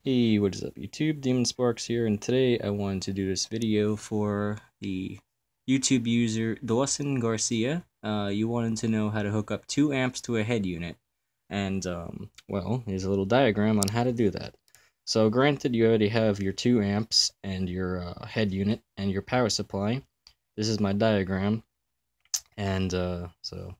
Hey, what is up YouTube? Demon Sparks here, and today I wanted to do this video for the YouTube user Dawson Garcia. You wanted to know how to hook up 2 amps to a head unit, and well, here's a little diagram on how to do that. So granted, you already have your 2 amps and your head unit and your power supply. This is my diagram, and so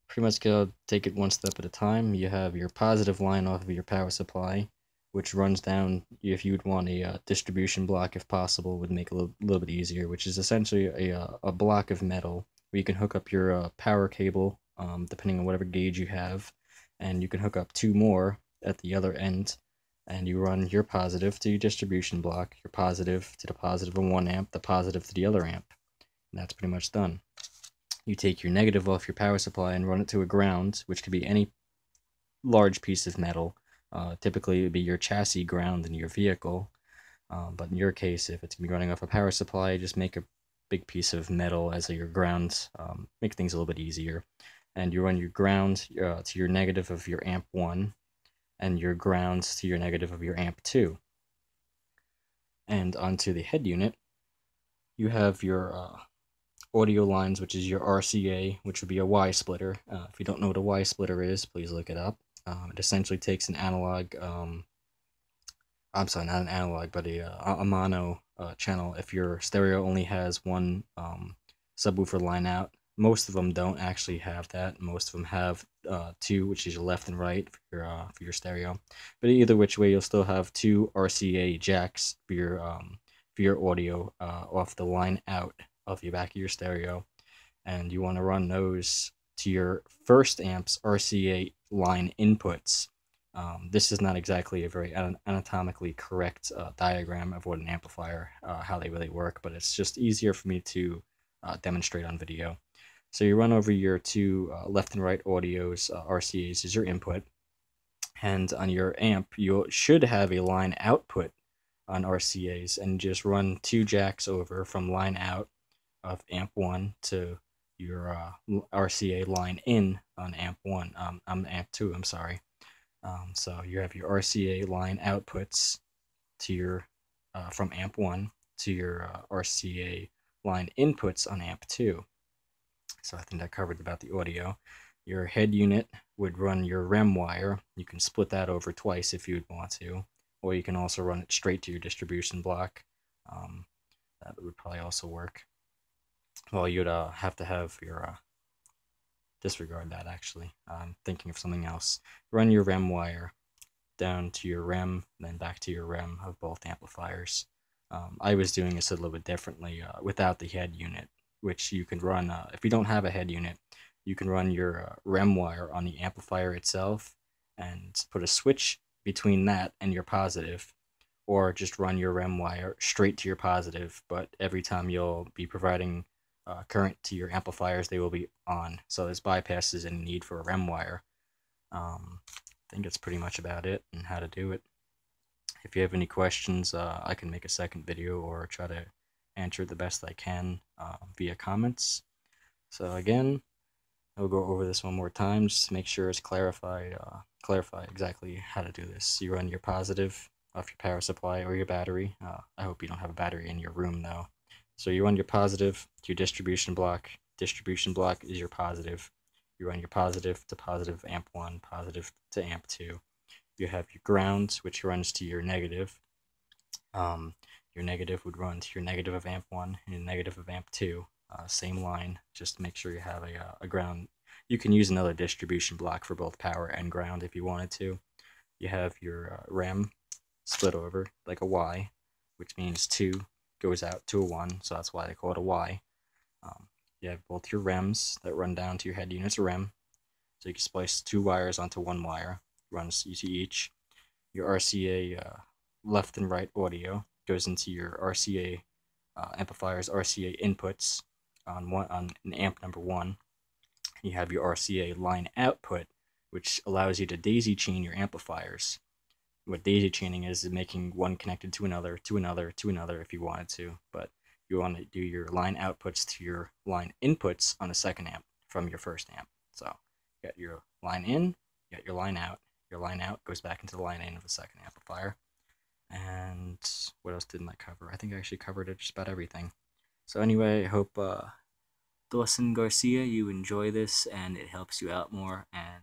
pretty much gotta take it one step at a time. You have your positive line off of your power supply, which runs down. If you would want a distribution block, if possible, would make it a little bit easier, which is essentially a block of metal where you can hook up your power cable, depending on whatever gauge you have, and you can hook up 2 more at the other end, and you run your positive to your distribution block, your positive to the positive of 1 amp, the positive to the other amp, and that's pretty much done. You take your negative off your power supply and run it to a ground, which could be any large piece of metal. Typically, it would be your chassis ground in your vehicle. But in your case, if it's going to be running off a power supply, just make a big piece of metal as your ground. Make things a little bit easier. And you run your ground to your negative of your amp 1, and your grounds to your negative of your amp 2. And onto the head unit, you have your audio lines, which is your RCA, which would be a Y splitter. If you don't know what a Y splitter is, please look it up. It essentially takes an analog, I'm sorry, not an analog, but a mono channel. If your stereo only has one subwoofer line out, most of them don't actually have that. Most of them have 2, which is your left and right for your stereo. But either which way, you'll still have 2 RCA jacks for your audio off the line out of your back of your stereo, and you want to run those to your first amp's RCA line inputs. This is not exactly a very anatomically correct diagram of what an amplifier, how they really work, but it's just easier for me to demonstrate on video. So you run over your 2 left and right audios, RCAs is your input, and on your amp you should have a line output on RCAs, and just run 2 jacks over from line out of amp 1 to your RCA line in on amp 1, amp 2, I'm sorry. So you have your RCA line outputs to your from amp 1 to your RCA line inputs on amp 2. So I think that covered about the audio. Your head unit would run your REM wire. You can split that over twice if you'd want to, or you can also run it straight to your distribution block. That would probably also work. Well, you'd have to have your disregard that, actually. I'm thinking of something else. Run your REM wire down to your REM, then back to your REM of both amplifiers. I was doing this a little bit differently without the head unit, which you can run, if you don't have a head unit, you can run your REM wire on the amplifier itself and put a switch between that and your positive, or just run your REM wire straight to your positive, but every time you'll be providing current to your amplifiers, they will be on. So this bypasses any need for a REM wire. I think that's pretty much about it and how to do it. If you have any questions, I can make a second video or try to answer it the best I can via comments. So again, I'll go over this one more time just to make sure it's clarified. Clarify exactly how to do this. You run your positive off your power supply or your battery. I hope you don't have a battery in your room though. So you run your positive to your distribution block. Distribution block is your positive. You run your positive to positive amp 1, positive to amp 2. You have your ground, which runs to your negative. Your negative would run to your negative of amp 1 and your negative of amp 2. Same line, just to make sure you have a ground. You can use another distribution block for both power and ground if you wanted to. You have your REM split over like a Y, which means 2 goes out to a 1, so that's why they call it a Y. You have both your REMs that run down to your head unit's REM, so you can splice 2 wires onto 1 wire, runs to each. Your RCA left and right audio goes into your RCA amplifier's RCA inputs on an amp number 1. You have your RCA line output, which allows you to daisy chain your amplifiers. What daisy chaining is making one connected to another, to another, to another if you wanted to, but you want to do your line outputs to your line inputs on the second amp from your first amp. So you got your line in, you got your line out. Your line out goes back into the line in of the second amplifier. And what else didn't I cover? I think I actually covered just about everything. So anyway, I hope Dawson Garcia, you enjoy this and it helps you out more. And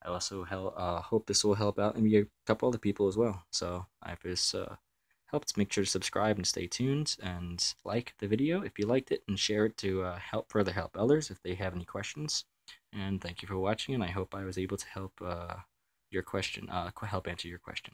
I also hope this will help out maybe a couple other people as well. So if this helped, make sure to subscribe and stay tuned and like the video if you liked it, and share it to further help others if they have any questions. And thank you for watching, and I hope I was able to help your question, help answer your question.